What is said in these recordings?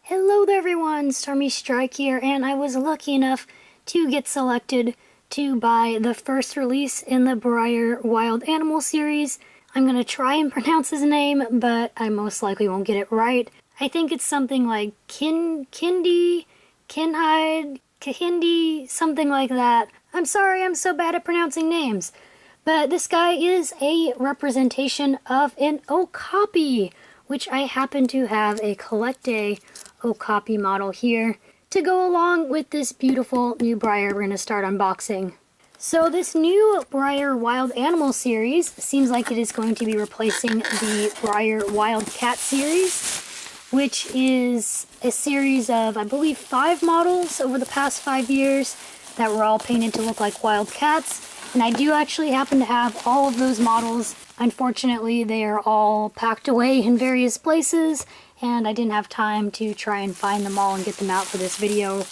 Hello there everyone, Stormy Strike here, and I was lucky enough to get selected to buy the first release in the Breyer Wild Animal Series. I'm going to try and pronounce his name, but I most likely won't get it right. I think it's something like Kehinde, something like that. I'm sorry, I'm so bad at pronouncing names. But this guy is a representation of an Okapi, which I happen to have a Collect Day Okapi model here to go along with this beautiful new Breyer we're going to start unboxing. So this new Breyer Wild Animal Series seems like it is going to be replacing the Breyer Wild Cat Series, which is a series of, I believe, 5 models over the past 5 years that were all painted to look like wild cats. And I do actually happen to have all of those models. Unfortunately, they are all packed away in various places, and I didn't have time to try and find them all and get them out for this video.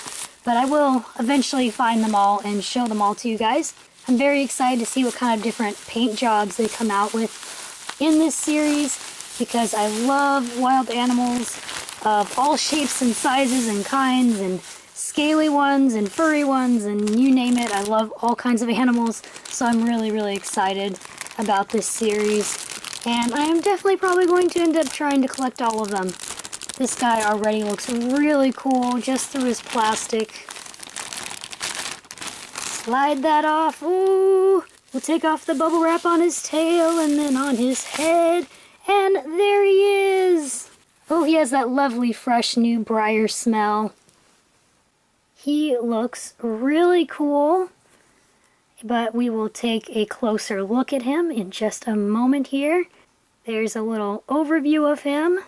But I will eventually find them all and show them all to you guys. I'm very excited to see what kind of different paint jobs they come out with in this series, because I love wild animals of all shapes and sizes and kinds, and scaly ones and furry ones and you name it. I love all kinds of animals, so I'm really excited about this series, and I am definitely probably going to end up trying to collect all of them. This guy already looks really cool just through his plastic. Slide that off. Ooh! We'll take off the bubble wrap on his tail and then on his head, and there he is! Oh, he has that lovely fresh new Breyer smell. He looks really cool, but we will take a closer look at him in just a moment here. There's a little overview of him.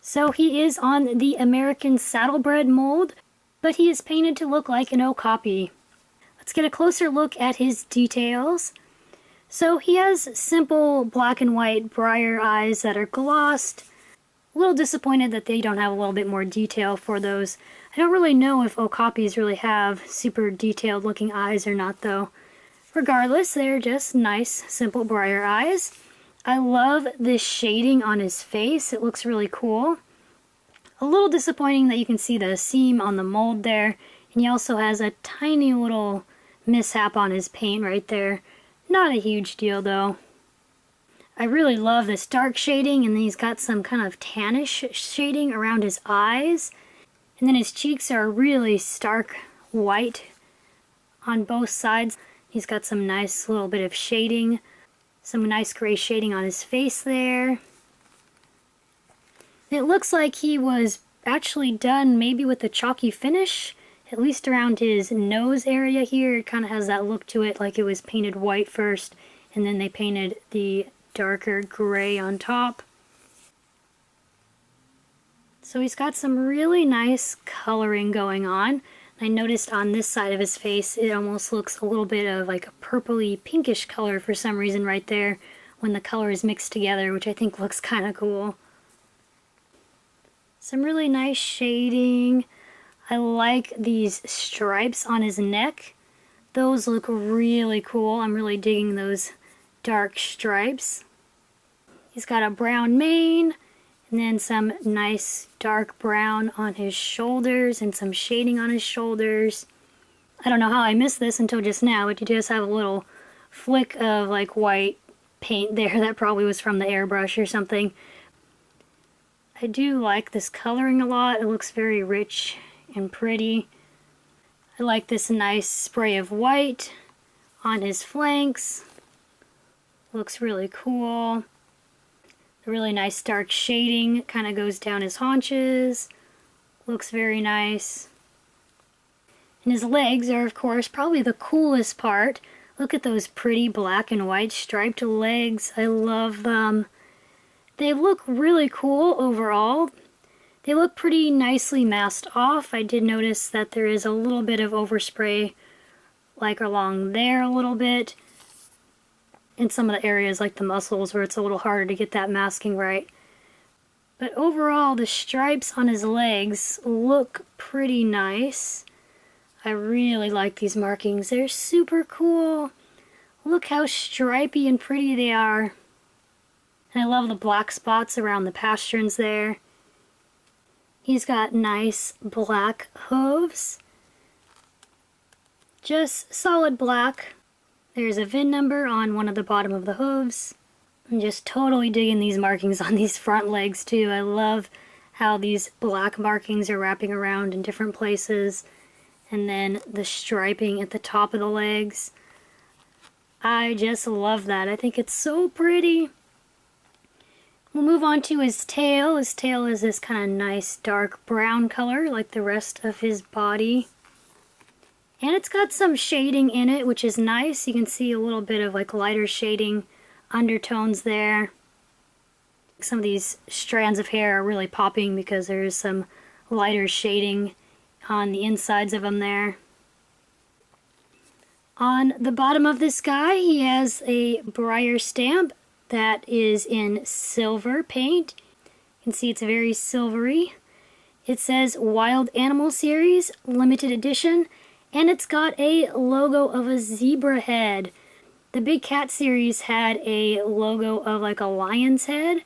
So he is on the American Saddlebred mold, but he is painted to look like an Okapi. Let's get a closer look at his details. So he has simple black and white Breyer eyes that are glossed. A little disappointed that they don't have a little bit more detail for those. I don't really know if Okapis really have super detailed looking eyes or not though. Regardless, they're just nice, simple Breyer eyes. I love this shading on his face. It looks really cool. A little disappointing that you can see the seam on the mold there, and he also has a tiny little mishap on his paint right there. Not a huge deal though. I really love this dark shading, and then he's got some kind of tannish shading around his eyes. And then his cheeks are really stark white on both sides. He's got some nice little bit of shading, some nice gray shading on his face there. It looks like he was actually done maybe with a chalky finish, at least around his nose area here. It kind of has that look to it, like it was painted white first, and then they painted the darker gray on top. So he's got some really nice coloring going on. I noticed on this side of his face it almost looks a little bit of like a purpley pinkish color for some reason right there when the color is mixed together, which I think looks kind of cool. Some really nice shading. I like these stripes on his neck. Those look really cool. I'm really digging those dark stripes. He's got a brown mane, and then some nice dark brown on his shoulders and some shading on his shoulders. I don't know how I missed this until just now, but you just have a little flick of like white paint there that probably was from the airbrush or something. I do like this coloring a lot. It looks very rich and pretty. I like this nice spray of white on his flanks. Looks really cool. The really nice dark shading kind of goes down his haunches. Looks very nice. And his legs are, of course, probably the coolest part. Look at those pretty black and white striped legs. I love them. They look really cool overall. They look pretty nicely masked off. I did notice that there is a little bit of overspray, like along there a little bit, in some of the areas like the muscles where it's a little harder to get that masking right. But overall, the stripes on his legs look pretty nice. I really like these markings. They're super cool. Look how stripy and pretty they are. And I love the black spots around the pasterns there. He's got nice black hooves. Just solid black. There's a VIN number on one of the bottom of the hooves. I'm just totally digging these markings on these front legs too. I love how these black markings are wrapping around in different places. And then the striping at the top of the legs. I just love that. I think it's so pretty. We'll move on to his tail. His tail is this kind of nice dark brown color like the rest of his body. And it's got some shading in it, which is nice. You can see a little bit of like lighter shading undertones there. Some of these strands of hair are really popping because there's some lighter shading on the insides of them there. On the bottom of this guy, he has a Breyer stamp that is in silver paint. You can see it's very silvery. It says Wild Animal Series, limited edition, and it's got a logo of a zebra head. The Big Cat series had a logo of like a lion's head,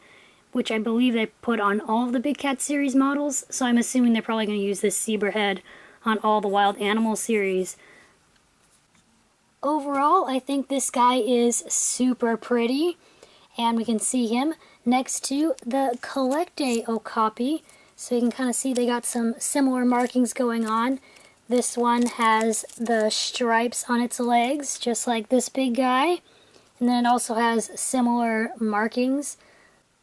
which I believe they put on all of the Big Cat series models, so I'm assuming they're probably going to use this zebra head on all the Wild Animal series. Overall, I think this guy is super pretty, and we can see him next to the Kehinde Okapi, so you can kind of see they got some similar markings going on. This one has the stripes on its legs, just like this big guy. And then it also has similar markings.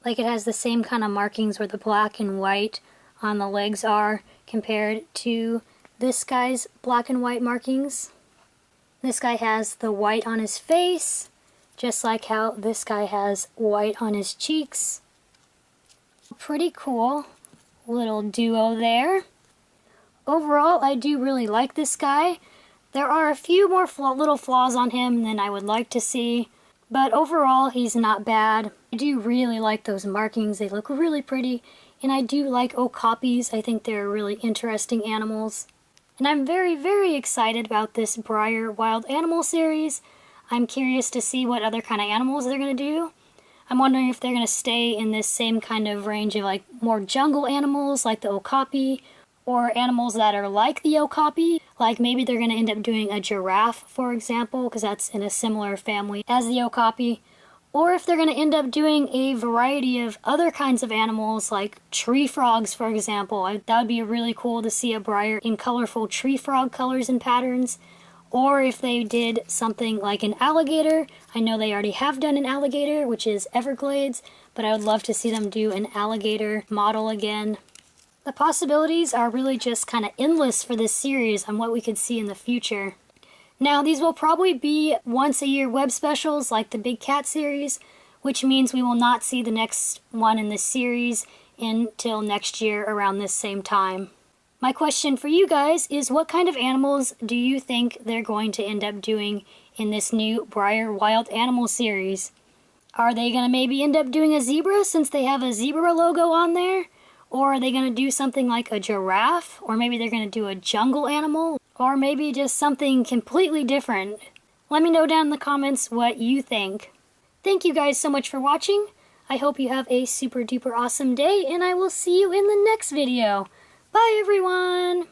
Like it has the same kind of markings where the black and white on the legs are compared to this guy's black and white markings. This guy has the white on his face, just like how this guy has white on his cheeks. Pretty cool little duo there. Overall, I do really like this guy. There are a few more little flaws on him than I would like to see, but overall, he's not bad. I do really like those markings. They look really pretty, and I do like okapis. I think they're really interesting animals. And I'm very, very excited about this Breyer Wild Animal Series. I'm curious to see what other kind of animals they're going to do. I'm wondering if they're going to stay in this same kind of range of like more jungle animals like the okapi, or animals that are like the okapi, like maybe they're going to end up doing a giraffe, for example, because that's in a similar family as the okapi, or if they're going to end up doing a variety of other kinds of animals, like tree frogs, for example. That would be really cool to see a Breyer in colorful tree frog colors and patterns, or if they did something like an alligator. I know they already have done an alligator, which is Everglades, but I would love to see them do an alligator model again. The possibilities are really just kind of endless for this series on what we could see in the future. Now, these will probably be once-a-year web specials like the Big Cat series, which means we will not see the next one in this series until next year around this same time. My question for you guys is, what kind of animals do you think they're going to end up doing in this new Breyer Wild Animal Series? Are they going to maybe end up doing a zebra since they have a zebra logo on there? Or are they going to do something like a giraffe? Or maybe they're going to do a jungle animal? Or maybe just something completely different? Let me know down in the comments what you think. Thank you guys so much for watching. I hope you have a super duper awesome day, and I will see you in the next video. Bye everyone!